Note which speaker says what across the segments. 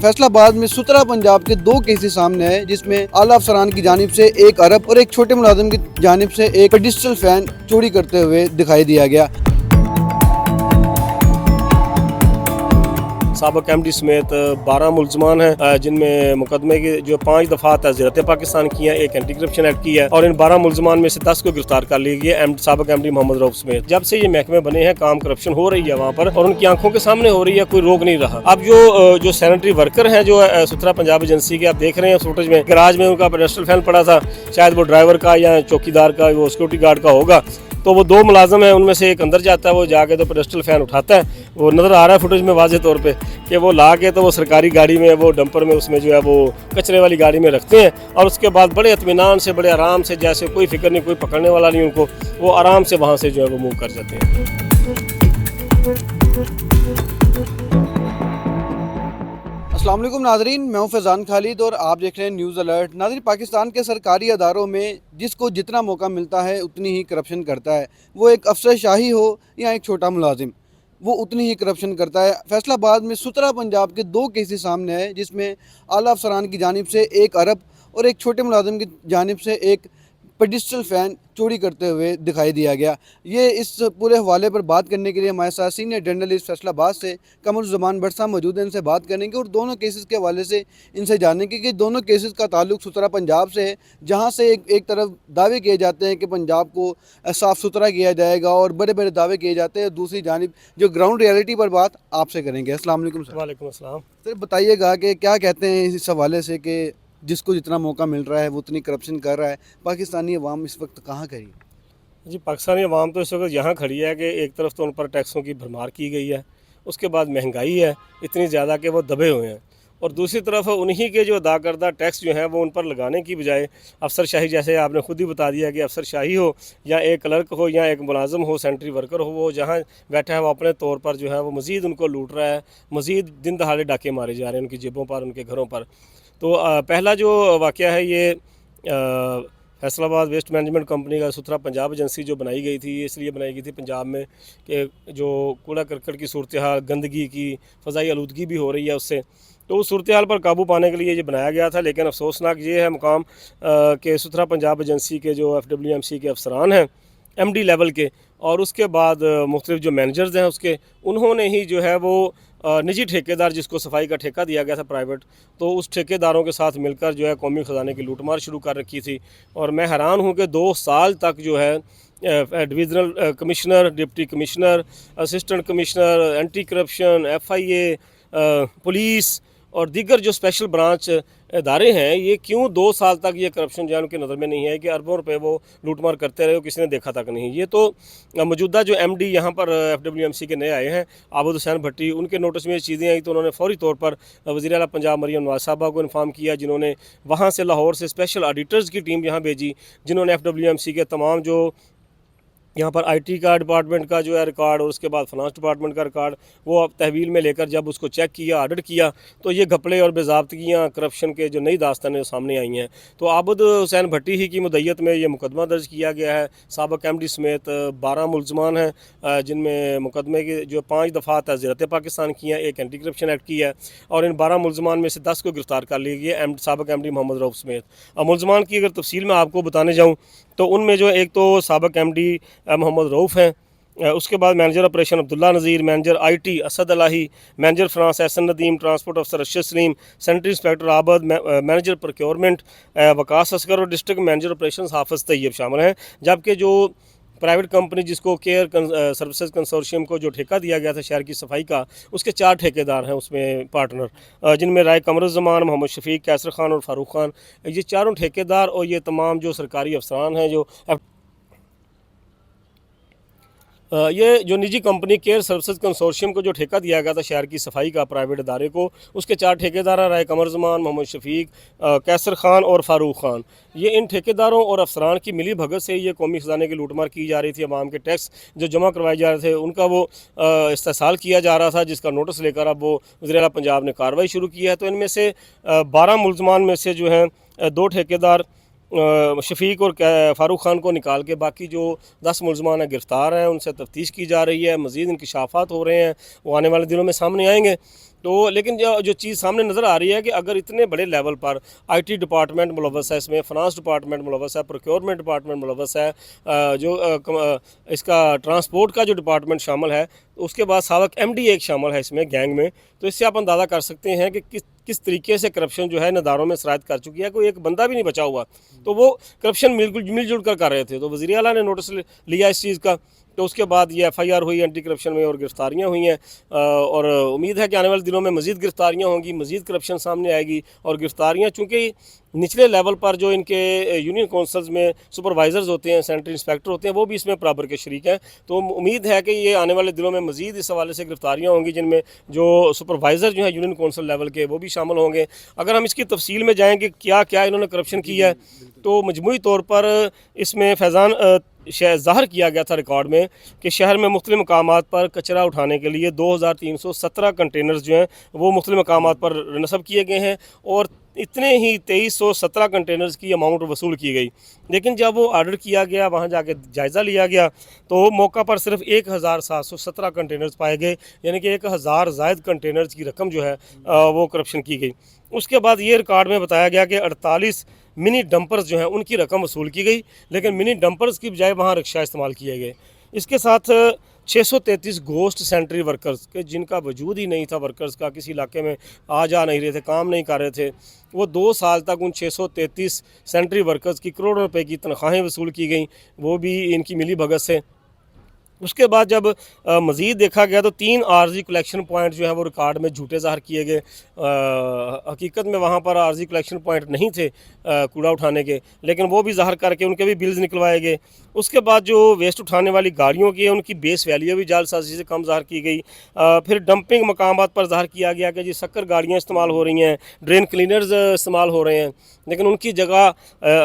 Speaker 1: फैसलाबाद में सुतरा पंजाब के 2 केसेस सामने आए, जिसमें आला अफसरान की जानिब से 1 अरब और एक छोटे मुलाजिम की जानिब से एक डिजिटल फैन चोरी करते हुए दिखाई दिया गया।
Speaker 2: साबिक एमडी समेत 12 मुलजमान हैं, जिनमें मुकदमे की जो 5 दफात हज़रत पाकिस्तान की है, एक एंटी करप्शन एक्ट की है, और इन 12 मुलजमान में से 10 को गिरफ्तार कर लिया गया साबिक एमडी मोहम्मद रऊफ समेत। जब से ये महकमे बने हैं काम करप्शन हो रही है वहाँ पर, और उनकी आंखों के सामने हो रही है, कोई रोक नहीं रहा। अब जो सैनिटरी वर्कर हैं जो सुतरा पंजाब एजेंसी के, आप देख रहे हैं फुटेज में, गैराज में उनका पेडेस्टल फैन पड़ा था, शायद वो ड्राइवर का या चौकीदार का, वो सिक्योरिटी गार्ड का होगा। तो वो 2 मुलाजम हैं, उनमें से एक अंदर जाता है, वो जाके तो पेडेस्टल फैन उठाता है, वो नज़र आ रहा है फुटेज में वाज़ेह तौर पे कि वो ला के तो वो सरकारी गाड़ी में, वो डंपर में, उसमें जो है वो कचरे वाली गाड़ी में रखते हैं, और उसके बाद बड़े इत्मीनान से, बड़े आराम से, जैसे कोई फिक्र नहीं, कोई पकड़ने वाला नहीं उनको, वो आराम से वहाँ से जो है वो मूव कर जाते हैं।
Speaker 1: अस्सलाम वालेकुम नाज़रीन, मैं हूं फैज़ान खालिद और आप देख रहे हैं न्यूज़ अलर्ट। नाज़रीन, पाकिस्तान के सरकारी अदारों में जिसको जितना मौका मिलता है उतनी ही करप्शन करता है। वो एक अफसर शाही हो या एक छोटा मुलाजिम, वो उतनी ही करप्शन करता है। फैसलाबाद में सुतरा पंजाब के 2 केसेस सामने आए, जिसमें आला अफसरान की जानिब से 1 अरब और एक छोटे मुलाजिम की जानिब से एक डिजिटल फ़ैन चोरी करते हुए दिखाई दिया गया। ये इस पूरे हवाले पर बात करने के लिए हमारे साथ सीनियर जर्नलिस्ट फैसलाबाद से कमरुज़्ज़मान भट्ट साहब मौजूद हैं। इनसे बात करेंगे और दोनों केसेस के हवाले से इनसे जानेंगे कि दोनों केसेस का ताल्लुक सुतरा पंजाब से है, जहाँ से एक तरफ दावे किए जाते हैं कि पंजाब को साफ़ सुथरा किया जाएगा और बड़े बड़े दावे किए जाते हैं, दूसरी जानिब जो ग्राउंड रियलिटी पर बात आपसे करेंगे। अस्सलाम वालेकुम सर।
Speaker 2: वालेकुम अस्सलाम।
Speaker 1: सर, बताइएगा कि क्या कहते हैं इस हवाले से कि जिसको जितना मौका मिल रहा है वो उतनी करप्शन कर रहा है, पाकिस्तानी अवाम इस वक्त कहाँ खड़ी है?
Speaker 2: जी, पाकिस्तानी अवाम तो इस वक्त यहाँ खड़ी है कि एक तरफ तो उन पर टैक्सों की भरमार की गई है, उसके बाद महंगाई है इतनी ज़्यादा कि वो दबे हुए हैं, और दूसरी तरफ उन्हीं के जो अदा करदा टैक्स जो हैं वो उन पर लगाने की बजाय अफसरशाही, जैसे आपने खुद ही बता दिया कि अफसरशाही हो या एक क्लर्क हो या एक मुलाजम हो, सैनिटरी वर्कर हो, वो जहाँ बैठा है वो अपने तौर पर जो है वो मज़ीद उनको लूट रहा है, मज़ीद दिन दहाड़े डाके मारे जा रहे हैं उनकी जेबों पर, उनके घरों पर। तो पहला जो वाक़या है ये फैसलाबाद वेस्ट मैनेजमेंट कंपनी का सुथरा पंजाब एजेंसी जो बनाई गई थी, ये इसलिए बनाई गई थी पंजाब में कि जो कूड़ा करकट की सूरत हाल, गंदगी की, फ़ज़ाई आलूदगी भी हो रही है उससे, तो उस सूरत हाल पर काबू पाने के लिए ये बनाया गया था। लेकिन अफसोसनाक ये है मुकाम कि सुथरा पंजाब एजेंसी के जो FWMC के अफसरान हैं MD लेवल के, और उसके बाद मुख्तलिफ जो मैनेजर्स हैं उसके, उन्होंने ही जो है वो निजी ठेकेदार, जिसको सफाई का ठेका दिया गया था प्राइवेट, तो उस ठेकेदारों के साथ मिलकर जो है कौमी ख़जाने की लूटमार शुरू कर रखी थी। और मैं हैरान हूँ कि 2 साल तक जो है divisional commissioner, deputy commissioner, assistant commissioner, anti corruption, FIA, police और दीगर जो स्पेशल ब्रांच इदारे हैं, ये क्यों 2 साल तक ये करप्शन जो है उनकी नज़र में नहीं है कि अरबों रुपए वो लूटमार करते रहे, किसी ने देखा तक नहीं। ये तो मौजूदा जो MD यहाँ पर FWMC के नए आए हैं, आबद हुसैन भट्टी, उनके नोटिस में ये चीज़ें आई तो उन्होंने फौरी तौर पर वज़ीर आला पंजाब मरियम नवाज़ साहबा को इन्फॉर्म किया, जिन्होंने वहाँ से लाहौर से स्पेशल ऑडिटर्स की टीम यहाँ भेजी, जिन्होंने FWMC के तमाम जो यहाँ पर IT का डिपार्टमेंट का जो है रिकॉर्ड और उसके बाद फाइनेंस डिपार्टमेंट का रिकॉर्ड वो तहवील में लेकर जब उसको चेक किया, ऑडिट किया, तो ये घपले और बेज़ाब्तगियाँ, करप्शन के जो नई दास्तानें सामने आई हैं। तो आबद हुसैन भट्टी ही की मुद्दत में ये मुकदमा दर्ज किया गया है। साबिक MD समेत 12 मुलजमान हैं, जिनमें मुकदमे की जो 5 दफात हज़रत पाकिस्तान की हैं, एक एंटी करप्शन एक्ट की है, और इन 12 मुलजमान में से 10 को गिरफ्तार कर लिया गया साबिक MD मोहम्मद रऊफ समेत। मुलजमान की अगर तफसील में आपको बताने जाऊँ तो उनमें जो एक तो साबिक MD मोहम्मद रऊफ हैं, उसके बाद manager operation Abdullah Nazeer, manager IT Asad Ilahi, manager finance Ahsan Nadeem, transport अफसर Arshad Saleem, sanitary inspector Abad, manager procurement Waqas Asghar और डिस्ट्रिक्ट मैनेजर ऑपरेशन हाफिज़ तैयब शामिल हैं। जबकि जो प्राइवेट कंपनी जिसको केयर सर्विसेज कंसोर्शियम को जो ठेका दिया गया था शहर की सफाई का, उसके 4 ठेकेदार हैं उसमें पार्टनर, जिनमें राय कमरुज़्ज़मान, मोहम्मद शफीक, कैसर खान और फारूक खान, ये चारों ठेकेदार और ये तमाम जो सरकारी अफसरान हैं जो ये जो निजी कंपनी केयर सर्विसेज कंसोर्शियम को जो ठेका दिया गया था शहर की सफाई का प्राइवेट इदारे को, उसके 4 ठेकेदार हैं, राय कमरुज़्ज़मान, मोहम्मद शफीक, कैसर खान और फारूक खान। ये इन ठेकेदारों और अफसरान की मिली भगत से ये कौमी ख़जाने की लूटमार की जा रही थी। अवाम के टैक्स जो जमा करवाए जा रहे थे उनका वो इस्तेहसाल किया जा रहा था, जिसका नोटिस लेकर अब वो वज़ीर आला पंजाब ने कार्रवाई शुरू की है। तो इनमें से 12 मुलजमान में से जो हैं 2 ठेकेदार शफीक और फ़ारूक खान को निकाल के बाकी जो 10 मुलजमान हैं गिरफ़्तार हैं, उनसे तफ्तीश की जा रही है, मज़ीद इंकशाफात हो रहे हैं, वो आने वाले दिनों में सामने आएंगे। तो लेकिन जो चीज़ सामने नज़र आ रही है कि अगर इतने बड़े लेवल पर आईटी डिपार्टमेंट मुलव्वस है, इसमें फाइनेंस डिपार्टमेंट मुलव्वस है, प्रोक्योरमेंट डिपार्टमेंट मुलव्वस है, इसका ट्रांसपोर्ट का जो डिपार्टमेंट शामिल है, उसके बाद साबिक एमडी एक शामिल है इसमें गैंग में, तो इससे आप अंदाज़ा कर सकते हैं कि किस तरीके से करप्शन जो है इन अदारों में सरायत कर चुकी है। कोई एक बंदा भी नहीं बचा हुआ, तो वो करप्शन बिल्कुल मिलजुल कर रहे थे। तो वज़ीर आला ने नोटिस लिया इस चीज़ का, तो उसके बाद ये एफआईआर हुई एंटी करप्शन में और गिरफ्तारियां हुई हैं, और उम्मीद है कि आने वाले दिनों में मज़ीद गिरफ्तारियां होंगी, मज़ीद करप्शन सामने आएगी। और गिरफ्तारियां चूँकि निचले लेवल पर जो इनके यूनियन काउंसिल्स में सुपरवाइज़र्स होते हैं, सेंट्रल इंस्पेक्टर होते हैं, वो भी इसमें बराबर के शरीक हैं। तो उम्मीद है कि ये आने वाले दिनों में मज़ीद इस हवाले से गिरफ्तारियां होंगी, जिनमें जो सुपरवाइज़र जो हैं यूनियन काउंसिल लेवल के, वो भी शामिल होंगे। अगर हम इसकी तफसील में जाएँगे क्या क्या इन्होंने करप्शन किया है, तो मजमूई तौर पर इसमें फैज़ान ज़ाहिर किया गया था रिकॉर्ड में कि शहर में मुख्तलिफ़ मकामात पर कचरा उठाने के लिए 2317 कंटेनर्स जो हैं वो मुख्तलिफ़ मकामात पर नस्ब किए गए हैं, और इतने ही 2317 कंटेनर्स की अमाउंट वसूल की गई। लेकिन जब वो ऑर्डर किया गया, वहाँ जाके जायज़ा लिया गया, तो मौका पर सिर्फ 1717 कंटेनर्स पाए गए, यानी कि 1000 ज़ायद कंटेनर्स की रकम जो है वो करप्शन की गई। उसके बाद ये रिकॉर्ड में बताया गया कि 48 मिनी डंपर्स जो हैं उनकी रकम वसूल की गई, लेकिन मिनी डंपर्स की बजाय वहाँ रिक्शा इस्तेमाल किए गए। इसके साथ 633 गोस्ट सेंट्री वर्कर्स के, जिनका वजूद ही नहीं था, वर्कर्स का किसी इलाके में आ जा नहीं रहे थे, काम नहीं कर रहे थे, वो 2 साल तक उन 633 सेंट्री वर्कर्स की करोड़ों रुपए की तनख्वाहें वसूल की गई, वो भी इनकी मिली भगत से। उसके बाद जब मज़ीद देखा गया तो 3 आरजी कलेक्शन पॉइंट जो है वो रिकॉर्ड में झूठे ज़ाहिर किए गए। हकीकत में वहाँ पर आरजी कलेक्शन पॉइंट नहीं थे कूड़ा उठाने के, लेकिन वो भी ज़ाहिर करके उनके भी बिल्स निकलवाए गए। उसके बाद जो वेस्ट उठाने वाली गाड़ियों की है, उनकी बेस वैल्यू भी जालसाजी से कम ज़ाहिर की गई। फिर डंपिंग मकामात पर ज़ाहिर किया गया कि जी शक्कर गाड़ियाँ इस्तेमाल हो रही हैं, ड्रेन क्लीनर्स इस्तेमाल हो रहे हैं, लेकिन उनकी जगह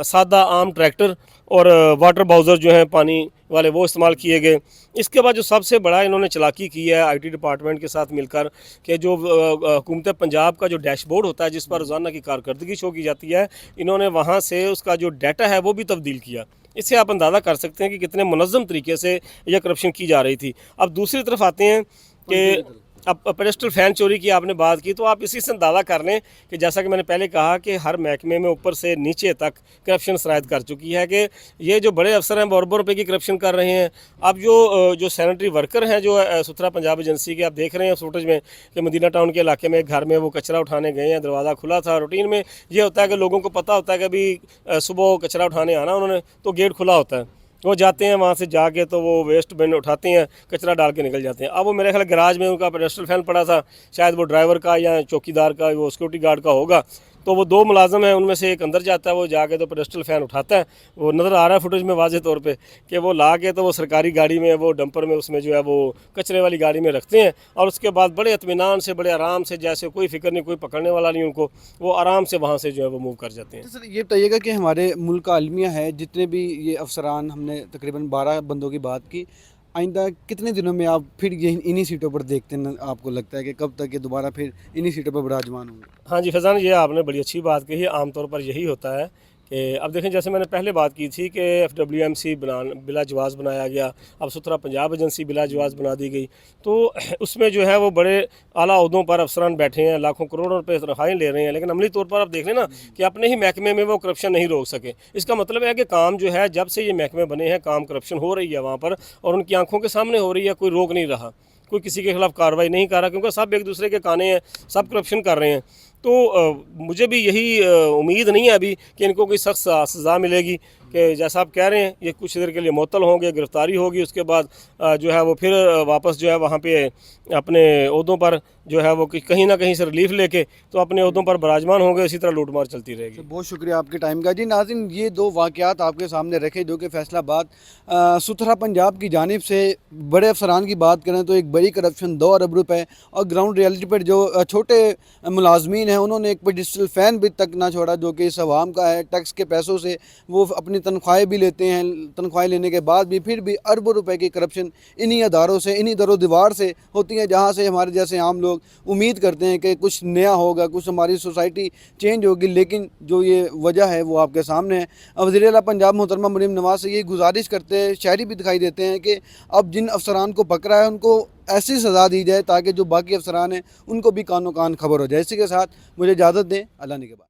Speaker 2: सादा आम ट्रैक्टर और वाटर बाउज़र जो हैं पानी वाले, वो इस्तेमाल किए गए। इसके बाद जो सबसे बड़ा इन्होंने चालाकी की है आईटी डिपार्टमेंट के साथ मिलकर, कि जो हुकूमत पंजाब का जो डैशबोर्ड होता है जिस पर रोज़ाना की कारकर्दगी शो की जाती है, इन्होंने वहाँ से उसका जो डाटा है वो भी तब्दील किया। इससे आप अंदाज़ा कर सकते हैं कि कितने मुनज़्ज़म तरीके से यह करप्शन की जा रही थी। अब दूसरी तरफ आते हैं कि अब पेडेस्ट्रल फ़ैन चोरी की आपने बात की, तो आप इसी से अंदाज़ा कर लें कि जैसा कि मैंने पहले कहा कि हर महकमे में ऊपर से नीचे तक करप्शन सरायत कर चुकी है, कि ये जो बड़े अफसर हैं अरबों रुपए की करप्शन कर रहे हैं। अब जो सैनिटरी वर्कर हैं, जो सुथरा पंजाब एजेंसी के, आप देख रहे हैं फुटेज में कि मदीना टाउन के इलाके में घर में वो कचरा उठाने गए हैं, दरवाज़ा खुला था। रूटीन में ये होता है कि लोगों को पता होता है कि अभी सुबह कचरा उठाने आना उन्होंने, तो गेट खुला होता है, वो जाते हैं वहाँ से जाके तो वो वेस्ट बिन उठाते हैं, कचरा डाल के निकल जाते हैं। अब वो मेरे ख्याल गैराज में उनका पेडेस्ट्रल फैन पड़ा था, शायद वो ड्राइवर का या चौकीदार का, वो सिक्योरिटी गार्ड का होगा। तो वो 2 मुलाजम हैं, उनमें से एक अंदर जाता है, वो जाके तो पेडेस्ट्रल फैन उठाता है, वो नज़र आ रहा है फुटेज में वाज़े तौर पे कि वो ला के तो वो सरकारी गाड़ी में, वो डंपर में, उसमें जो है वो कचरे वाली गाड़ी में रखते हैं, और उसके बाद बड़े इत्मीनान से, बड़े आराम से, जैसे कोई फ़िक्र नहीं, कोई पकड़ने वाला नहीं उनको, वो आराम से वहाँ से जो है वो मूव कर जाते हैं।
Speaker 1: तो सर ये बताइएगा कि हमारे मुल्क का अलमिया है, जितने भी ये अफसरान, हमने तकरीबन 12 बंदों की बात की, आइंदा कितने दिनों में आप फिर ये इन्हीं सीटों पर देखते हैं? आपको लगता है कि कब तक ये दोबारा फिर इन्हीं सीटों पर विराजमान होंगे?
Speaker 2: हाँ जी फैज़ान, ये आपने बड़ी अच्छी बात कही है। आमतौर पर यही होता है कि अब देखें, जैसे मैंने पहले बात की थी कि FWMC बिला जवाज़ बनाया गया, अब सुथरा पंजाब एजेंसी बिला जवाज़ बना दी गई, तो उसमें जो है वो बड़े आला ओहदों पर अफसरान बैठे हैं, लाखों करोड़ों रुपए तनख्वाहें ले रहे हैं, लेकिन अमली तौर पर आप देख लें ना कि अपने ही महकमे में वो करप्शन नहीं रोक सके। इसका मतलब है कि काम जो है, जब से ये महकमे बने हैं, काम करप्शन हो रही है वहाँ पर, और उनकी आंखों के सामने हो रही है, कोई रोक नहीं रहा, कोई किसी के खिलाफ कार्रवाई नहीं कर रहा, क्योंकि सब एक दूसरे के काने हैं, सब करप्शन कर रहे हैं। तो मुझे भी यही उम्मीद नहीं है अभी कि इनको कोई सख्त सज़ा मिलेगी, कि जैसा आप कह रहे हैं ये कुछ देर के लिए मुअत्तल होंगे, गिरफ्तारी होगी, उसके बाद जो है वो फिर वापस जो है वहाँ पे अपने ओहदों पर जो है वो कहीं ना कहीं से रिलीफ लेके तो अपने ओहदों पर बराजमान होंगे। इसी तरह लूटमार चलती रहेगी।
Speaker 1: बहुत शुक्रिया आपके टाइम का। जी नाज़रीन, ये 2 वाक़यात आपके सामने रखे जो कि फैसलाबाद सुथरा पंजाब की जानिब से बड़े अफसरान की बात करें तो एक बड़ी करप्शन 2 अरब रुपए, और ग्राउंड रियलिटी पर जो छोटे मुलाजमीन हैं उन्होंने एक पेडिस्ट्रल फ़ैन भी तक ना छोड़ा जो कि इस अवाम का है। टैक्स के पैसों से वो अपनी तनख्वाहें भी लेते हैं, तनख्वाहें लेने के बाद भी फिर भी अरबों रुपए की करप्शन इन्हीं अदारों से, इन्हीं दरो दीवार से होती है, जहाँ से हमारे जैसे आम लोग उम्मीद करते हैं कि कुछ नया होगा, कुछ हमारी सोसाइटी चेंज होगी। लेकिन जो ये वजह है वो आपके सामने है। वज़ीर आला पंजाब मोहतरमा मरीम नवाज़ से ये गुजारिश करते हैं, शायरी भी दिखाई देते हैं कि अब जिन अफसरान को पकड़ा है उनको ایسی سزا دی جائے تاکہ جو باقی افسران ہیں ان کو بھی کانوں کان خبر ہو جائے. اسی کے ساتھ مجھے اجازت دیں. اللہ نے کے بعد.